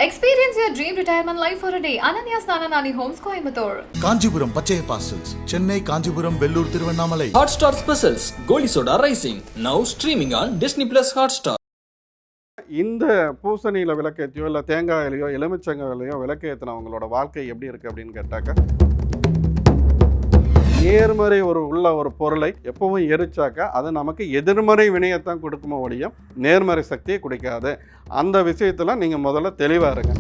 Experience your dream retirement life for a day. Ananya's Nananani Homes, Coimbatore. Kanchipuram பச்சைய parcels Chennai, Kanchipuram, Vellore, Tiruvannamalai. Hotstar Specials Goli soda rising now streaming on Disney Plus Hotstar. இந்த பூசணியில் விளக்கேற்றியோ இல்லை தேங்காயிலையோ எலுமிச்சங்காயிலையோ விளக்கேற்றினவங்களோட வாழ்க்கை எப்படி இருக்குது அப்படின்னு கேட்டாக்கா, நேர்மறை உள்ள ஒரு பொருளை எப்பவும் எரிச்சாக்கா அது நமக்கு எதிர்மறை வினையத்தான் கொடுக்குமோ ஒழியும் நேர்மறை சக்தியை கொடுக்காது. அந்த விஷயத்தில் நீங்கள் முதல்ல தெளிவாக இருங்க.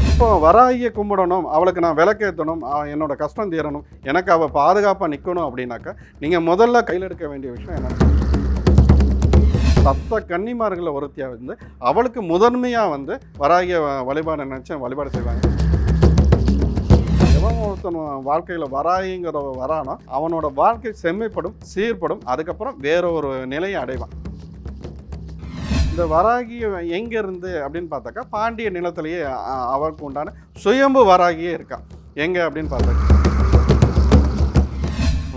இப்போ வராகியை கும்பிடணும், அவளுக்கு நான் விளக்கேற்றணும், என்னோட கஷ்டம் தீரணும், எனக்கு அவள் பாதுகாப்பாக நிற்கணும் அப்படின்னாக்கா நீங்கள் முதல்ல கையில் எடுக்க வேண்டிய விஷயம் என்ன, சப்த கன்னிமார்களில் ஒருத்தியாக வந்து அவளுக்கு முதன்மையாக வராகிய வழிபாடு நினச்சி வழிபாடு செய்வாங்க. எவன் ஒருத்தன் வாழ்க்கையில் வராகிங்கிற வரானோ அவனோட வாழ்க்கை செம்மைப்படும், சீர்படும், அதுக்கப்புறம் வேற ஒரு நிலையை அடைவான். இந்த வராகி எங்கேருந்து அப்படின்னு பார்த்தாக்கா, பாண்டிய நிலத்திலேயே அவளுக்கு உண்டான சுயம்பு வராகியே இருக்கான். எங்கே அப்படின்னு பார்த்தாக்கா,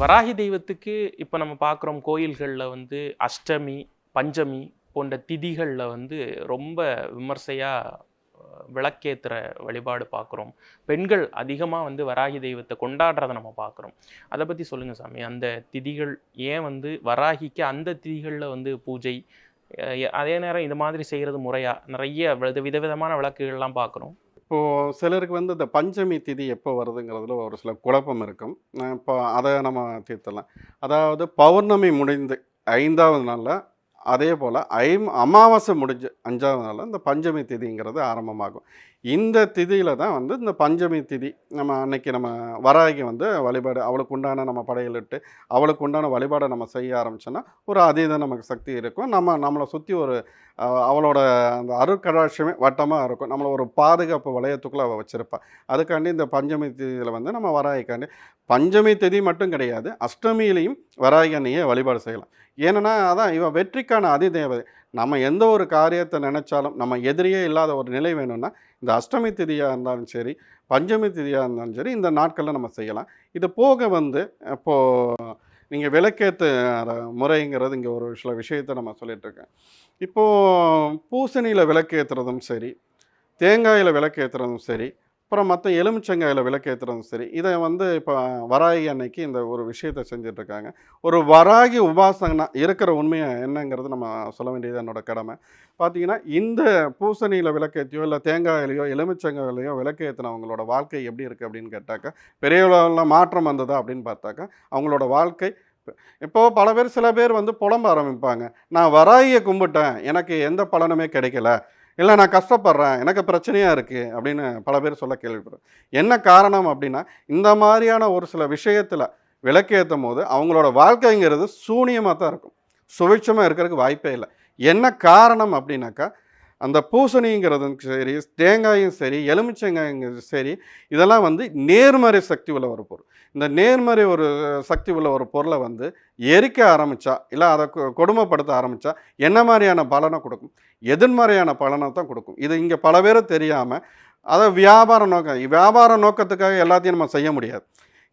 வராகி தெய்வத்துக்கு இப்போ நம்ம பார்க்குறோம் கோயில்களில் அஷ்டமி, பஞ்சமி போன்ற திதிகளில் ரொம்ப விமர்சையாக விளக்கேற்றுற வழிபாடு பார்க்குறோம். பெண்கள் அதிகமாக வராகி தெய்வத்தை கொண்டாடுறதை நம்ம பார்க்குறோம். அதை பற்றி சொல்லுங்கள் சாமி. அந்த திதிகள் ஏன் வராகிக்கு அந்த திதிகளில் பூஜை, அதே நேரம் இது மாதிரி செய்கிறது முறையா? நிறைய விதவிதமான விளக்குகள்லாம் பார்க்குறோம். இப்போது சிலருக்கு இந்த பஞ்சமி திதி எப்போ வருதுங்கிறதுல ஒரு சில குழப்பம் இருக்கும். இப்போ அதை நம்ம தீர்த்தலாம். அதாவது பௌர்ணமி முடிந்து 5வது நாளில், அதே போல் அமாவாசை முடிஞ்சு 5வது நாளில் இந்த பஞ்சமி திதிங்கிறது ஆரம்பமாகும். இந்த திதியில் தான் இந்த பஞ்சமி திதி நம்ம அன்னைக்கு நம்ம வராகி வழிபாடு, அவளுக்கு உண்டான நம்ம படையலிட்டு அவளுக்கு உண்டான வழிபாடை நம்ம செய்ய ஆரம்பிச்சோன்னா ஒரு அதீத நமக்கு சக்தி இருக்கும். நம்மளை சுற்றி ஒரு அவளோட அந்த அருட்கடாட்சமே வட்டமாக இருக்கும். நம்மளை ஒரு பாதுகாப்பு வளையத்துக்குள்ளே அவள் வச்சுருப்பாள். அதுக்காண்டி இந்த பஞ்சமி திதியில் நம்ம வராகிக்காண்டி பஞ்சமி திதி மட்டும் கிடையாது, அஷ்டமியிலையும் வராகி அன்னையை வழிபாடு செய்யலாம். ஏன்னா அதான் இவன் வெற்றிக்கான அதிதேவதை. நம்ம எந்த ஒரு காரியத்தை நினச்சாலும் நம்ம எதிரியே இல்லாத ஒரு நிலை வேணும்னா இந்த அஷ்டமி திதியாக இருந்தாலும் சரி, பஞ்சமி திதியாக இருந்தாலும் சரி, இந்த நாட்களில் நம்ம செய்யலாம். இது போக இப்போது நீங்கள் விளக்கேற்று முறைங்கிறது இங்கே ஒரு சில விஷயத்தை நம்ம சொல்லிகிட்ருக்கேன். இப்போது பூசணியில் விளக்கேற்றுறதும் சரி, தேங்காயில் விளக்கேற்றுறதும் சரி, அப்புறம் மற்ற எலுமிச்சங்காயில் விளக்கேற்றுறதும் சரி, இதை இப்போ வராகி அன்னைக்கு இந்த ஒரு விஷயத்தை செஞ்சிட்ருக்காங்க. ஒரு வராகி உபாசகனா இருக்கிற உண்மையை என்னங்கிறது நம்ம சொல்ல வேண்டியது என்னோட கடமை. பார்த்திங்கன்னா, இந்த பூசணியில் விளக்கேற்றியோ இல்லை தேங்காயிலையோ எலுமிச்சங்காயிலையோ விளக்கேற்றினவங்களோட வாழ்க்கை எப்படி இருக்குது அப்படின்னு கேட்டாக்கா, பெரிய அளவில் மாற்றம் வந்ததா அப்படின்னு பார்த்தாக்கா, அவங்களோட வாழ்க்கை இப்போது சில பேர் புலம்ப ஆரம்பிப்பாங்க. நான் வராகியை கும்பிட்டேன், எனக்கு எந்த பலனுமே கிடைக்கல, இல்லை நான் கஷ்டப்படுறேன், எனக்கு பிரச்சனையாக இருக்குது அப்படின்னு பல பேர் சொல்ல கேள்விப்படுறேன். என்ன காரணம் அப்படின்னா, இந்த மாதிரியான ஒரு சில விஷயத்தில் விளக்கேற்றும் போது அவங்களோட வாழ்க்கைங்கிறது சூனியமாக தான் இருக்கும், சுவிட்சமாக இருக்கிறதுக்கு வாய்ப்பே இல்லை. என்ன காரணம் அப்படின்னாக்கா, அந்த பூசணிங்கிறதும் சரி, தேங்காயும் சரி, எலுமிச்சங்காயும் சரி, இதெல்லாம் நேர்மறை சக்தி உள்ள ஒரு பொருள். இந்த நேர்மறை ஒரு சக்தி உள்ள ஒரு பொருளை எரிக்க ஆரம்பித்தா, இல்லை அதை கொடுமைப்படுத்த ஆரம்பித்தா என்ன மாதிரியான பலனை கொடுக்கும்? எதிர்மறையான பலனை தான் கொடுக்கும். இது இங்கே பல பேரும் தெரியாமல் அதை வியாபார நோக்கத்துக்காக எல்லாத்தையும் நம்ம செய்ய முடியாது.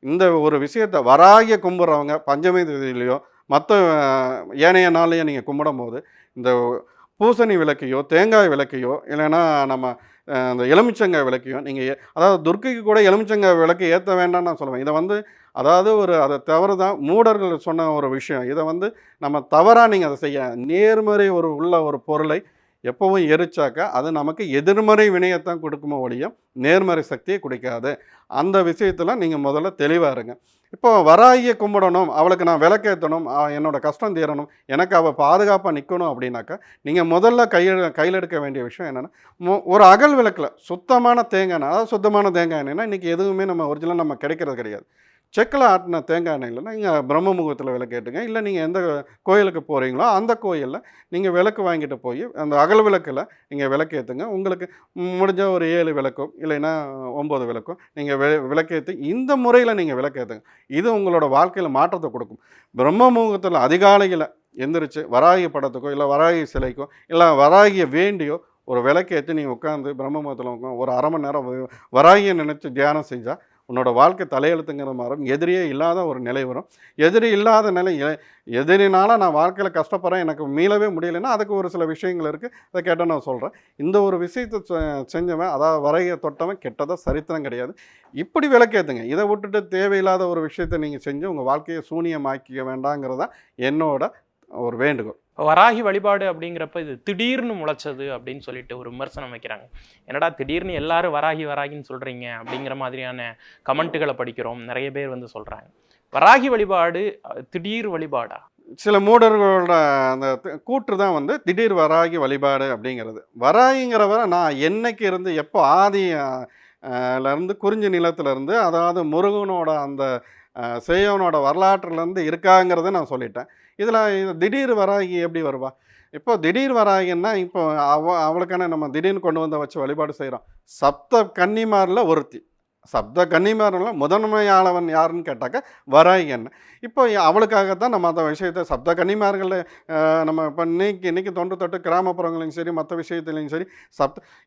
இந்த ஒரு விஷயத்தை வராகிய கும்பிட்றவங்க பஞ்சமி திதியிலையோ மற்ற ஏனைய நாளையும் நீங்கள் கும்பிடும் போது இந்த பூசணி விளக்கையோ தேங்காய் விளக்கையோ இல்லைன்னா நம்ம இந்த எலுமிச்சங்காய் விளக்கையோ நீங்கள் அதாவது துர்க்கைக்கு கூட எலுமிச்சங்காய் விளக்கு ஏற்ற வேண்டாம்னு நான் சொல்லுவேன். இதை அதாவது அதை தவறு தான் மூடர்கள் சொன்ன ஒரு விஷயம். இதை நம்ம தவறாக நீங்கள் அதை செய்ய, நேர்மறை உள்ள ஒரு பொருளை எப்பவும் எரிச்சாக்கா அது நமக்கு எதிர்மறை வினையத்தான் கொடுக்குமோ ஒழியும் நேர்மறை சக்தியை கொடுக்காது. அந்த விஷயத்தில் நீங்கள் முதல்ல தெளிவாக இருங்க. இப்போ வராகியை கும்பிடணும், அவளுக்கு நான் விளக்கேற்றணும், என்னோட கஷ்டம் தீரணும், எனக்கு அவள் பாதுகாப்பாக நிற்கணும் அப்படின்னாக்கா நீங்கள் முதல்ல கையில் எடுக்க வேண்டிய விஷயம் என்னென்னா, ஒரு அகல் விளக்கில் சுத்தமான தேங்காய் எண்ணெய், அதாவது சுத்தமான தேங்காய் எண்ணெய்னா இன்றைக்கி எதுவுமே நம்ம ஒரிஜினலாக நம்ம கிடைக்கிறது கிடையாது. செக்கில் ஆட்டின தேங்காய் எண்ணெயில் நீங்கள் பிரம்ம முகூர்த்தத்தில் விளக்கேட்டுங்க. இல்லை நீங்கள் எந்த கோயிலுக்கு போகிறீங்களோ அந்த கோயிலில் நீங்கள் விளக்கு வாங்கிட்டு போய் அந்த அகல் விளக்கில் நீங்கள் விளக்கேற்றுங்க. உங்களுக்கு முடிஞ்ச ஒரு 7 விளக்கும் இல்லைன்னா 9 விளக்கும் நீங்கள் விளக்கேற்றி இந்த முறையில் நீங்கள் விளக்கேற்றுங்க. இது உங்களோட வாழ்க்கையில் மாற்றத்தை கொடுக்கும். பிரம்ம முகூர்த்தத்தில் அதிகாலையில் எந்திரிச்சு வராகி படத்துக்கோ இல்லை வராகி சிலைக்கோ இல்லை வராகியை வேண்டியோ ஒரு விளக்கேற்றி நீங்கள் உட்காந்து பிரம்ம முகூர்த்தத்தில் ஒரு 1/2 மணி நேரம் வராகியை நினச்சி தியானம் செஞ்சால் உன்னோட வாழ்க்கை தலையெழுத்துங்கிற மாறும். எதிரியே இல்லாத ஒரு நிலை வரும். எதிரி இல்லாத நிலை, எதிரினால நான் வாழ்க்கையில் கஷ்டப்படுறேன், எனக்கு மீளவே முடியலைன்னா அதுக்கு ஒரு சில விஷயங்கள் இருக்குது. அதை கேட்டால் நான் சொல்கிறேன். இந்த ஒரு விஷயத்தை செஞ்சவன், அதாவது வரைய தொட்டவன் கெட்டதாக சரித்திரம் கிடையாது. இப்படி விளக்கேற்றுங்க. இதை விட்டுட்டு தேவையில்லாத ஒரு விஷயத்தை நீங்கள் செஞ்சு உங்கள் வாழ்க்கையை சூனியமாக்கிக்க வேண்டாங்கிறது தான் என்னோட ஒரு வேண்டுகோள். வராகி வழிபாடு அப்படிங்கிறப்ப இது திடீர்னு முளைச்சது அப்படின்னு சொல்லிட்டு ஒரு விமர்சனம் வைக்கிறாங்க. என்னடா திடீர்னு எல்லாரும் வராகி வராகின்னு சொல்கிறீங்க அப்படிங்கிற மாதிரியான கமெண்ட்டுகளை படிக்கிறோம். நிறைய பேர் வந்து சொல்கிறாங்க, வராகி வழிபாடு திடீர் வழிபாடா? சில மூடர்களோட அந்த கூற்று தான் வந்து திடீர் வராகி வழிபாடு அப்படிங்கிறது. வராகிங்கிறவரை நான் என்னைக்கு இருந்து எப்போ ஆதியிலேருந்து குறிஞ்சி நிலத்திலேருந்து, அதாவது முருகனோட அந்த செய்யவனோட வரலாற்றுலேருந்து இருக்காங்கிறத நான் சொல்லிட்டேன். இதில் திடீர் வராகி எப்படி வருவா? இப்போ திடீர் வராகின்னா இப்போ அவளுக்கான நம்ம திடீர்னு கொண்டு வந்த வச்சு வழிபாடு செய்கிறோம். சப்த கன்னிமாரில் ஒருத்தி. சப்த கன்னிமாரில் முதன்மையாளவன் யாருன்னு கேட்டாக்க வராகி என்ன. இப்போ அவளுக்காகத்தான் நம்ம அந்த விஷயத்தை சப்த கன்னிமார்களில் நம்ம இப்போ இன்னைக்கு தொன்று தொட்டு கிராமப்புறங்களையும் சரி மற்ற விஷயத்துலையும் சரி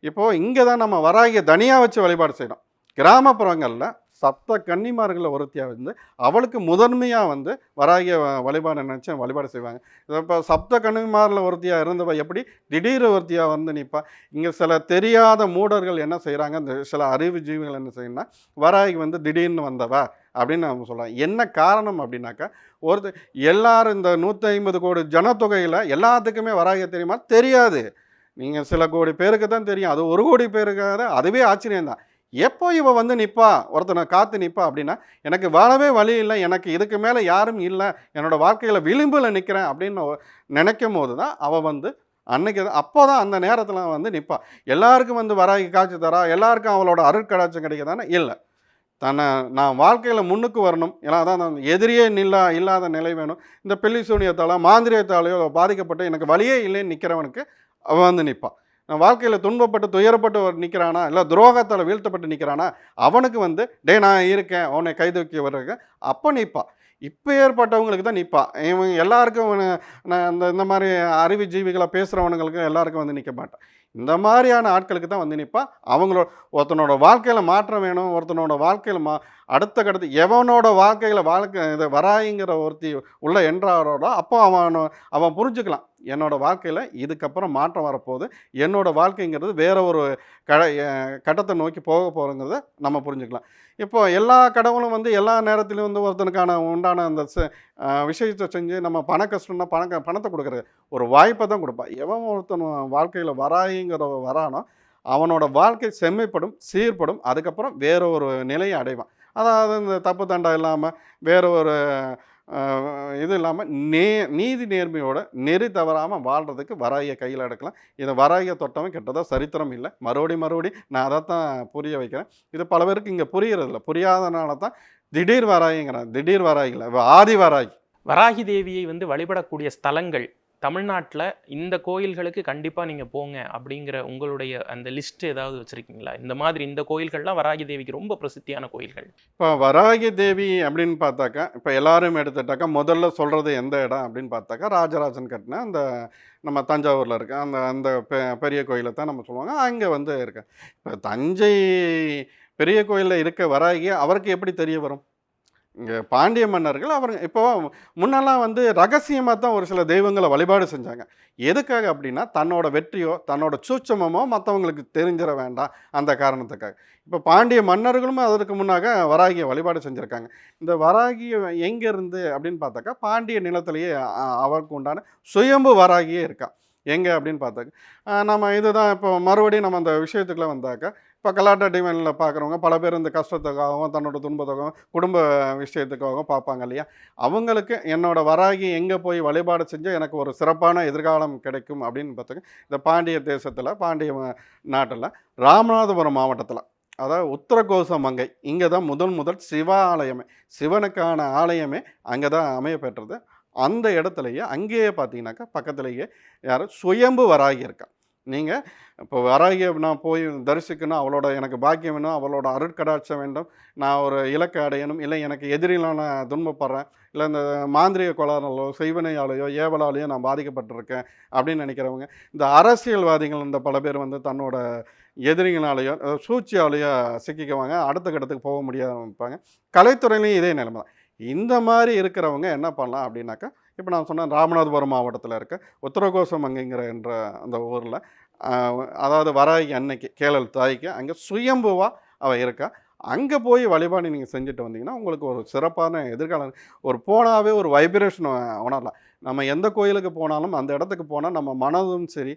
இப்போது இங்கே தான் நம்ம வராகியை தனியாக வச்சு வழிபாடு செய்கிறோம். கிராமப்புறங்களில் சப்த கன்னிமார்களில் ஒருத்தியாக வந்து அவளுக்கு முதன்மையாக வந்து வராகிய வழிபாடு நினச்சி வழிபாடு செய்வாங்க. இப்போ சப்த கன்னிமாரில் ஒருத்தியாக இருந்தவ எப்படி திடீர் ஒருத்தியாக வந்து நிற்பா? இங்கே சில தெரியாத மூடர்கள் என்ன செய்கிறாங்க, இந்த சில அறிவு ஜீவிகள் என்ன செய்யணும்னா வராகி வந்து திடீர்னு வந்தவ அப்படின்னு நம்ம சொல்லலாம். என்ன காரணம் அப்படின்னாக்கா, எல்லாரும் இந்த 150 கோடி ஜனத்தொகையில் எல்லாத்துக்குமே வராகிய தெரியுமா? தெரியாது. நீங்கள் சில கோடி பேருக்கு தான் தெரியும். அது 1 கோடி பேருக்காக அதுவே ஆச்சரியம்தான். எப்போ இவன் வந்து நிற்பா, ஒருத்தனை காத்து நிற்பா அப்படின்னா, எனக்கு வாழவே வழி இல்லை, எனக்கு இதுக்கு மேலே யாரும் இல்லை, என்னோடய வாழ்க்கையில் விளிம்பில் நிற்கிறேன் அப்படின்னு நினைக்கும் போது தான் அவள் வந்து அன்னைக்கு அப்போ தான் அந்த நேரத்தில் வந்து நிற்பா. எல்லாருக்கும் வந்து வராகி காட்சி தரா, எல்லாருக்கும் அவளோட அருட்கடாட்சம் கிடைக்குதானே? இல்லை. நான் வாழ்க்கையில் முன்னுக்கு வரணும், ஏன்னா அதான் எதிரியே இல்லாத நிலை வேணும். இந்த பில்லி சூனியத்தாலோ மாந்திரியத்தாலேயோ பாதிக்கப்பட்டு எனக்கு வழியே இல்லைன்னு நிற்கிறவனுக்கு அவன் வந்து நிற்பான். வாழ்க்கையில் துன்பப்பட்டு துயரப்பட்டு நிற்கிறானா, இல்லை துரோகத்தால் வீழ்த்தப்பட்டு நிற்கிறானா, அவனுக்கு வந்து நான் இருக்கேன் அவனை கைதூக்கி வர்றதுக்கு அப்போ நிற்பா. இப்போ ஏற்பட்டவங்களுக்கு தான் நிற்பா. இவன் எல்லாருக்கும் இந்த மாதிரி அறிவு ஜீவிகளை பேசுகிறவனுங்களுக்கு எல்லாருக்கும் வந்து நிற்க மாட்டான். இந்த மாதிரியான ஆட்களுக்கு தான் வந்து நிற்பா. ஒருத்தனோட வாழ்க்கையில் மாற்றம் வேணும், ஒருத்தனோட வாழ்க்கையில் அடுத்த கடத்து எவனோட வாழ்க்கையில் இதை வராயிங்கிற ஒருத்தி உள்ள என்றாரோட அப்போ அவன் புரிஞ்சுக்கலாம், என்னோட வாழ்க்கையில் இதுக்கப்புறம் மாற்றம் வரப்போகுது, என்னோட வாழ்க்கைங்கிறது வேற ஒரு கட்டத்தை நோக்கி போக போகிறோங்கிறத நம்ம புரிஞ்சுக்கலாம். இப்போ எல்லா கடவுளும் வந்து எல்லா நேரத்திலையும் வந்து ஒருத்தனுக்கான உண்டான அந்த விஷயத்தை செஞ்சு நம்ம பண கஷ்டம்னா பணத்தை கொடுக்குறது ஒரு வாய்ப்பை தான் கொடுப்பா. எவன் ஒருத்தன் வாழ்க்கையில் வராயிங்கிற வரானோ அவனோட வாழ்க்கை செம்மைப்படும், சீர்படும், அதுக்கப்புறம் வேற ஒரு நிலையை அடைவான். அதாவது இந்த தப்பு தண்டா இல்லாமல் வேற ஒரு இது இல்லாமல் நீதி நேர்மையோட நெறி தவறாமல் வாழ்கிறதுக்கு வராகியை கையில் எடுக்கலாம். இதை வராகியை தொட்டவன் கெட்டதாக சரித்திரம் இல்லை. மறுபடி நான் அதை தான் புரிய வைக்கிறேன். இது பல பேருக்கு இங்கே புரியறதில்ல. புரியாதனால தான் திடீர் வராகிங்கிறான். திடீர் வராகி இல்லை, ஆதி வராகி. வராகி தேவியை வந்து வழிபடக்கூடிய ஸ்தலங்கள் தமிழ்நாட்டில் இந்த கோயில்களுக்கு கண்டிப்பாக நீங்கள் போங்க அப்படிங்கிற உங்களுடைய அந்த லிஸ்ட் ஏதாவது வச்சுருக்கீங்களா? இந்த மாதிரி இந்த கோயில்கள்லாம் வராகி தேவிக்கு ரொம்ப பிரசித்தியான கோயில்கள். இப்போ வராகி தேவி அப்படின்னு பார்த்தாக்கா, இப்போ எல்லாரும் எடுத்துட்டாக்கா முதல்ல சொல்கிறது எந்த இடம் அப்படின்னு பார்த்தாக்கா, ராஜராஜன் கட்டின அந்த நம்ம தஞ்சாவூரில் இருக்க அந்த பெரிய கோயிலை தான் நம்ம சொல்லுவாங்க. அங்கே வந்து இருக்கு. இப்போ தஞ்சை பெரிய கோயிலில் இருக்க வராகி அவருக்கு எப்படி தெரிய வரும்? இங்கே பாண்டிய மன்னர்கள் அவங்க இப்போ முன்னெல்லாம் வந்து ரகசியமாக தான் ஒரு சில தெய்வங்களை வழிபாடு செஞ்சாங்க. எதுக்காக அப்படின்னா, தன்னோட வெற்றியோ தன்னோட சூட்சமோ மற்றவங்களுக்கு தெரிஞ்சிட வேண்டாம் அந்த காரணத்துக்காக. இப்போ பாண்டிய மன்னர்களும் அதற்கு முன்னாக வராகியை வழிபாடு செஞ்சுருக்காங்க. இந்த வராகி எங்கேருந்து அப்படின்னு பார்த்தாக்கா, பாண்டிய நிலத்திலேயே அவருக்கு உண்டான சுயம்பு வராகியே இருக்கா. எங்கே அப்படின்னு பார்த்தாக்க நம்ம இதுதான் இப்போ மறுபடியும் நம்ம அந்த விஷயத்துக்குள்ளே வந்தாக்கா, இப்போ கலாட்டா டிவைனில் பார்க்குறவங்க பல பேர் இந்த கஷ்டத்துக்காகவும் தன்னோட துன்பத்துக்காகவும் குடும்ப விஷயத்துக்காகவும் பார்ப்பாங்க இல்லையா? அவங்களுக்கு என்னோடய வராகி எங்கே போய் வழிபாடு செஞ்சால் எனக்கு ஒரு சிறப்பான எதிர்காலம் கிடைக்கும் அப்படின்னு பார்த்தாக்க, இந்த பாண்டிய தேசத்தில் பாண்டிய நாட்டில் ராமநாதபுரம் மாவட்டத்தில், அதாவது உத்தரகோச மங்கை, இங்கே தான் முதல் சிவாலயமே, சிவனுக்கான ஆலயமே அங்கே தான் அமைய பெற்றது. அந்த இடத்துலையே அங்கேயே பார்த்தீங்கன்னாக்கா பக்கத்துலேயே யாரும் சுயம்பு வராகி இருக்கா. நீங்கள் இப்போ வராகியை நான் போய் தரிசிக்கணும், அவளோட எனக்கு பாக்கியம் வேணும், அவளோட அருட்கடாட்சம் வேண்டும், நான் ஒரு இலக்கை அடையணும், இல்லை எனக்கு எதிரிலாம் நான் துன்பப்படுறேன், இல்லை இந்த மாந்திரிக கோளாறாலோ செய்வனையாலேயோ ஏவலாலேயோ நான் பாதிக்கப்பட்டிருக்கேன் அப்படின்னு நினைக்கிறவங்க, இந்த அரசியல்வாதிகள் இந்த பல பேர் வந்து தன்னோட எதிரிகளாலேயோ சூழ்ச்சியாலேயோ சிக்கிக்குவாங்க, அடுத்த கட்டத்துக்கு போக முடியாம இருப்பாங்க. கலைத்துறையிலையும் இதே நிலைமை தான். இந்த மாதிரி இருக்கிறவங்க என்ன பண்ணலாம் அப்படின்னாக்கா, இப்போ நான் சொன்னேன் ராமநாதபுரம் மாவட்டத்தில் இருக்க உத்தரகோசமங்கைங்கிற என்ற அந்த ஊரில் அதாவது வராகி அன்னைக்கு கேளல் தாய்க்கு அங்கே சுயம்புவாக அவள் இருக்கா. அங்கே போய் வழிபாடு நீங்கள் செஞ்சுட்டு வந்தீங்கன்னா உங்களுக்கு ஒரு சிறப்பான எதிர்காலம். ஒரு போனாவே ஒரு வைப்ரேஷன் உணரலாம். நம்ம எந்த கோயிலுக்கு போனாலும் அந்த இடத்துக்கு போனால் நம்ம மனதும் சரி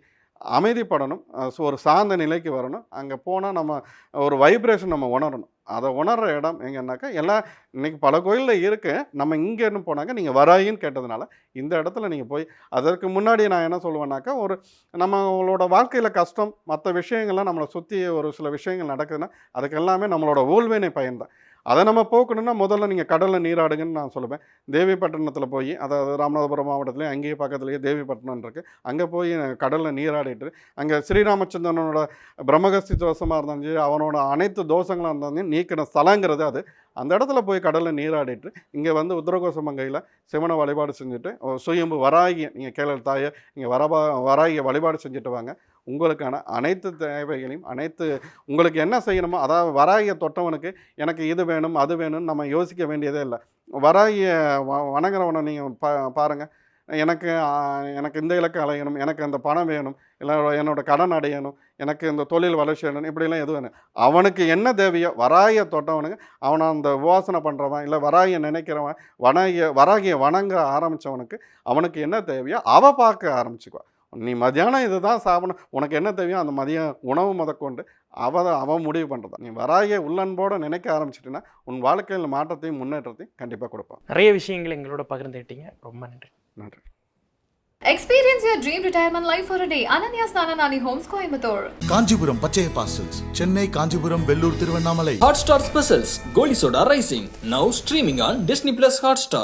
அமைதிப்படணும், ஒரு சார்ந்த நிலைக்கு வரணும். அங்கே போனால் நம்ம ஒரு வைப்ரேஷன் நம்ம உணரணும். அதை உணர்கிற இடம் எங்கன்னாக்கா எல்லாம் இன்றைக்கி பல கோயிலில் இருக்குது. நம்ம இங்கேன்னு போனாக்க நீங்கள் வராயின்னு கேட்டதுனால இந்த இடத்துல நீங்கள் போய் அதற்கு முன்னாடி நான் என்ன சொல்லுவேன்னாக்கா, ஒரு நம்மளோட வாழ்க்கையில் கஷ்டம் மற்ற விஷயங்கள்லாம் நம்மளை சுற்றி ஒரு சில விஷயங்கள் நடக்குதுன்னா அதுக்கு எல்லாமே நம்மளோட ஊழ்வினை பயன்தான். அதை நம்ம போக்கணுன்னா முதல்ல நீங்கள் கடலில் நீராடுங்கன்னு நான் சொல்லுவேன். தேவிப்பட்டினத்தில் போய், அதாவது ராமநாதபுரம் மாவட்டத்துலேயும் அங்கேயே பக்கத்துலேயே தேவிப்பட்டினம் இருக்குது, அங்கே போய் கடலில் நீராடிட்டு அங்கே ஸ்ரீராமச்சந்திரனோட பிரம்மகஸ்தி தோஷமாக இருந்தாலும் சரி, அவனோட அனைத்து தோஷங்களாக இருந்தாலும் நீக்கின ஸ்தலங்கிறது அது. அந்த இடத்துல போய் கடலில் நீராடிட்டு இங்கே வந்து உத்தரகோசமங்கையில் சிவனை வழிபாடு செஞ்சுட்டு சுயம்பு வராகி நீங்கள் கேளல் தாயை நீங்கள் வராகியை வழிபாடு செஞ்சுட்டு வாங்க. உங்களுக்கான அனைத்து தேவைகளையும் உங்களுக்கு என்ன செய்யணுமோ, அதாவது வராகியை தொட்டவனுக்கு எனக்கு இது வேணும் அது வேணும்னு நம்ம யோசிக்க வேண்டியதே இல்லை. வராகியை வணங்குறவனை நீங்கள் பாருங்கள், எனக்கு இந்த இலக்கை அலையணும், எனக்கு அந்த பணம் வேணும், இல்லை என்னோடய கடன் அடையணும், எனக்கு இந்த தொழில் வளர்ச்சி வேணும், இப்படிலாம் எது வேணும், அவனுக்கு என்ன தேவையோ வராகியை தொட்டவனுக்கு அவனை அந்த உபாசனை பண்ணுறவன் இல்லை வராகியை நினைக்கிறவன் வராகியை வணங்க ஆரம்பித்தவனுக்கு அவனுக்கு என்ன தேவையோ அவள் பார்க்க ஆரம்பிச்சுக்குவான். நீ மதியானம் இது தான் சாப்பிடணும், உனக்கு என்ன தேவையோ அந்த மதியம் உணவு முதற்கொண்டு அவன் முடிவு பண்ணுறதான். நீ வராகிய உள்ளன்போடு நினைக்க ஆரம்பிச்சிட்டின்னா உன் வாழ்க்கையில் மாற்றத்தையும் முன்னேற்றத்தையும் கண்டிப்பாக கொடுப்பான். நிறைய விஷயங்கள் எங்களோட பகிர்ந்துக்கிட்டீங்க. ரொம்ப நன்றி. நன்றி. Experience your dream retirement life for a day. Ananya Snananani Homes, Coimbatore. Kanchipuram பச்சைய parcels, Chennai, Kanchipuram, Vellore, Tiruvannamalai. Hotstar Specials Goli Soda Rising now streaming on Disney Plus Hotstar.